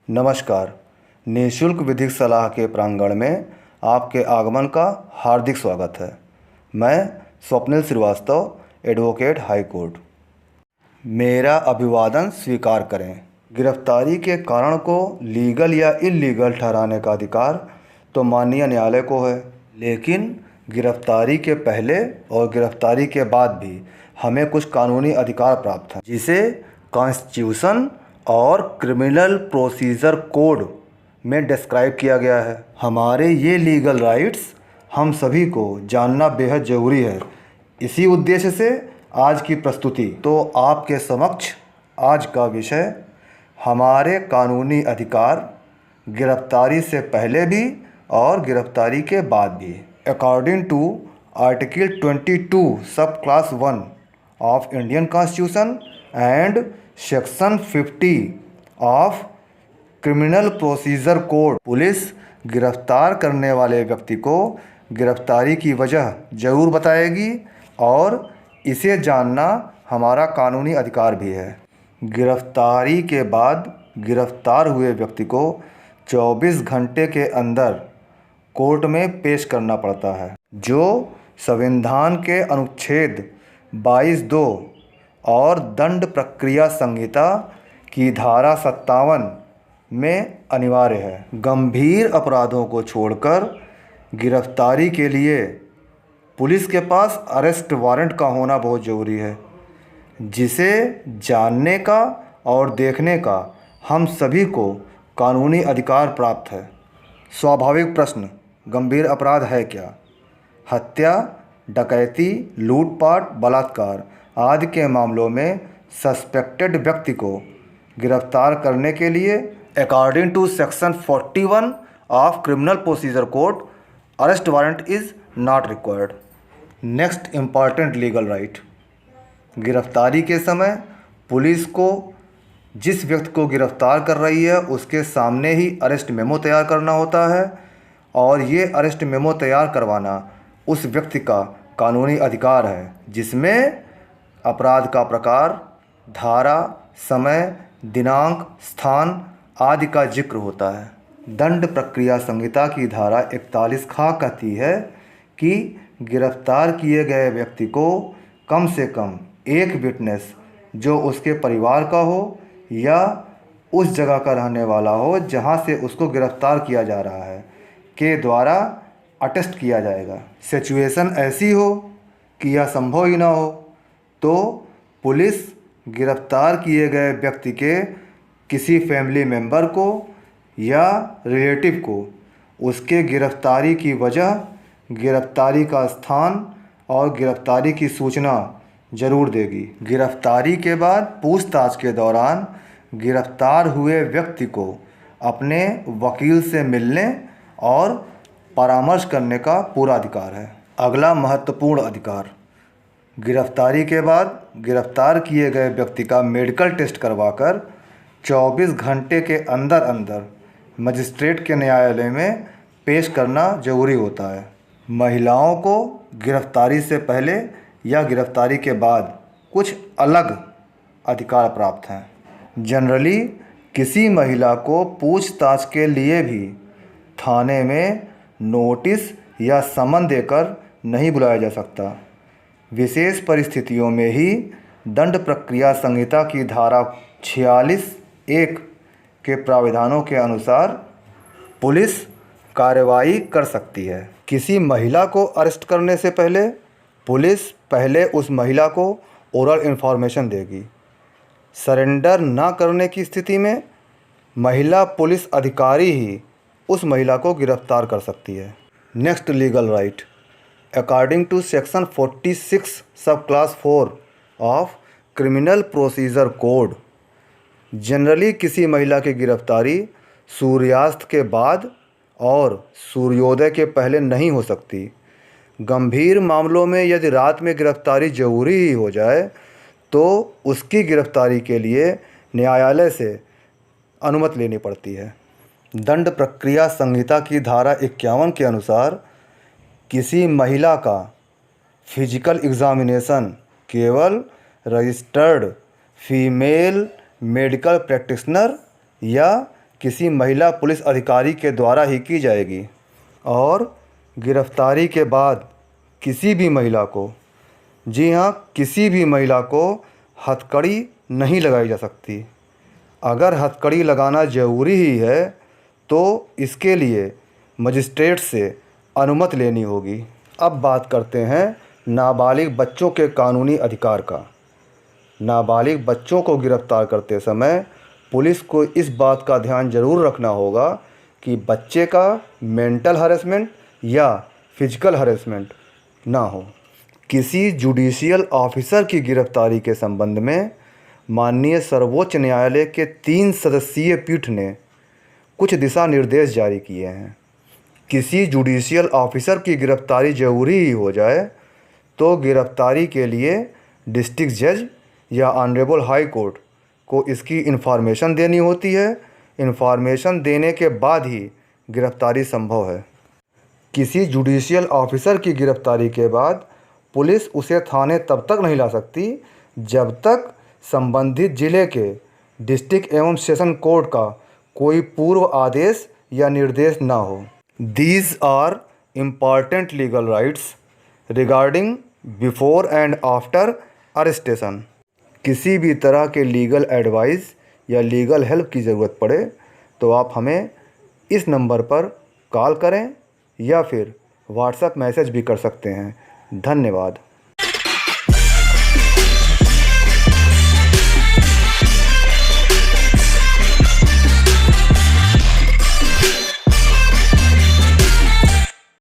नमस्कार। निःशुल्क विधिक सलाह के प्रांगण में आपके आगमन का हार्दिक स्वागत है। मैं Swapnil Shrivastava, advocate high court. मेरा अभिवादन स्वीकार करें। गिरफ्तारी के कारण को लीगल या इल्लीगल ठहराने का अधिकार तो माननीय न्यायालय को है, लेकिन गिरफ्तारी के पहले और गिरफ्तारी के बाद भी हमें कुछ कानूनी अधिकार प्राप्त हैं, जिसे कॉन्स्टिट्यूशन और क्रिमिनल प्रोसीजर कोड में डिस्क्राइब किया गया है। हमारे ये लीगल राइट्स हम सभी को जानना बेहद ज़रूरी है। इसी उद्देश्य से आज की प्रस्तुति तो आपके समक्ष आज का विषय हमारे कानूनी अधिकार गिरफ्तारी से पहले भी और गिरफ्तारी के बाद भी। अकॉर्डिंग टू आर्टिकल 22 सब class 1 of Indian constitution and section 50 of criminal procedure code, police गिरफ्तार करने वाले व्यक्ति को गिरफ्तारी की वजह ज़रूर बताएगी और इसे जानना हमारा कानूनी अधिकार भी है। गिरफ्तारी के बाद गिरफ्तार हुए व्यक्ति को 24 घंटे के अंदर कोर्ट में पेश करना पड़ता है, जो संविधान के अनुच्छेद 22(2) और दंड प्रक्रिया संहिता की धारा 57 में अनिवार्य है। गंभीर अपराधों को छोड़कर गिरफ्तारी के लिए पुलिस के पास अरेस्ट वारंट का होना बहुत ज़रूरी है, जिसे जानने का और देखने का हम सभी को कानूनी अधिकार प्राप्त है। स्वाभाविक प्रश्न, गंभीर अपराध है क्या? हत्या, डकैती, लूटपाट, बलात्कार आदि के मामलों में सस्पेक्टेड व्यक्ति को गिरफ्तार करने के लिए according to section 41 of criminal procedure code arrest warrant is not required. Next important legal right, गिरफ्तारी के समय पुलिस को जिस व्यक्ति को गिरफ्तार कर रही है उसके सामने ही अरेस्ट मेमो तैयार करना होता है, और ये अरेस्ट मेमो तैयार करवाना उस व्यक्ति का कानूनी अधिकार है, जिसमें अपराध का प्रकार, धारा, समय, दिनांक, स्थान आदि का जिक्र होता है। दंड प्रक्रिया संहिता की धारा 41 ख कहती है कि गिरफ्तार किए गए व्यक्ति को कम से कम एक विटनेस जो उसके परिवार का हो या उस जगह का रहने वाला हो जहां से उसको गिरफ्तार किया जा रहा है के द्वारा अटेस्ट किया जाएगा। सिचुएशन ऐसी हो कि यह संभव ही ना हो तो पुलिस गिरफ्तार किए गए व्यक्ति के किसी फैमिली मेंबर को या रिलेटिव को उसके गिरफ्तारी की वजह, गिरफ्तारी का स्थान और गिरफ्तारी की सूचना ज़रूर देगी। गिरफ्तारी के बाद पूछताछ के दौरान गिरफ्तार हुए व्यक्ति को अपने वकील से मिलने और परामर्श करने का पूरा अधिकार है। अगला महत्वपूर्ण अधिकार, गिरफ्तारी के बाद गिरफ्तार किए गए व्यक्ति का मेडिकल टेस्ट करवाकर 24 घंटे के अंदर अंदर मजिस्ट्रेट के न्यायालय में पेश करना ज़रूरी होता है। महिलाओं को गिरफ्तारी से पहले या गिरफ्तारी के बाद कुछ अलग अधिकार प्राप्त हैं। जनरली किसी महिला को पूछताछ के लिए भी थाने में नोटिस या समन देकर नहीं बुलाया जा सकता। विशेष परिस्थितियों में ही दंड प्रक्रिया संहिता की धारा 46(1) के प्रावधानों के अनुसार पुलिस कार्रवाई कर सकती है। किसी महिला को अरेस्ट करने से पहले पुलिस पहले उस महिला को ओरल इन्फॉर्मेशन देगी। सरेंडर ना करने की स्थिति में महिला पुलिस अधिकारी ही उस महिला को गिरफ्तार कर सकती है। Next legal right, according to section 46 sub clause 4 of criminal procedure code, generally किसी महिला की गिरफ्तारी सूर्यास्त के बाद और सूर्योदय के पहले नहीं हो सकती। गंभीर मामलों में यदि रात में गिरफ्तारी जरूरी ही हो जाए तो उसकी गिरफ्तारी के लिए न्यायालय से अनुमति लेनी पड़ती है। दंड प्रक्रिया संहिता की धारा 51 के अनुसार किसी महिला का फिजिकल एग्जामिनेशन केवल रजिस्टर्ड फीमेल मेडिकल प्रैक्टिशनर या किसी महिला पुलिस अधिकारी के द्वारा ही की जाएगी और गिरफ्तारी के बाद किसी भी महिला को, जी हाँ, किसी भी महिला को हथकड़ी नहीं लगाई जा सकती। अगर हथकड़ी लगाना ज़रूरी ही है तो इसके लिए मजिस्ट्रेट से अनुमति लेनी होगी। अब बात करते हैं नाबालिग बच्चों के कानूनी अधिकार का। नाबालिग बच्चों को गिरफ्तार करते समय पुलिस को इस बात का ध्यान ज़रूर रखना होगा कि बच्चे का मेंटल हरेसमेंट या फिजिकल हरेसमेंट ना हो। किसी जुडिशियल ऑफिसर की गिरफ्तारी के संबंध में माननीय सर्वोच्च न्यायालय के 3 सदस्यीय पीठ ने कुछ दिशा निर्देश जारी किए हैं। किसी जुडिशियल ऑफिसर की गिरफ्तारी ज़रूरी ही हो जाए तो गिरफ्तारी के लिए डिस्ट्रिक्ट जज या ऑनरेबल हाई कोर्ट को इसकी इन्फॉर्मेशन देनी होती है। इन्फॉर्मेशन देने के बाद ही गिरफ्तारी संभव है। किसी जुडिशियल ऑफिसर की गिरफ्तारी के बाद पुलिस उसे थाने तब तक नहीं ला सकती जब तक संबंधित जिले के डिस्ट्रिक्ट एवं सेशन कोर्ट का कोई पूर्व आदेश या निर्देश ना हो। These are important legal rights regarding before and after arrestation। किसी भी तरह के लीगल एडवाइस या लीगल हेल्प की ज़रूरत पड़े तो आप हमें इस नंबर पर कॉल करें या फिर व्हाट्सएप मैसेज भी कर सकते हैं। धन्यवाद।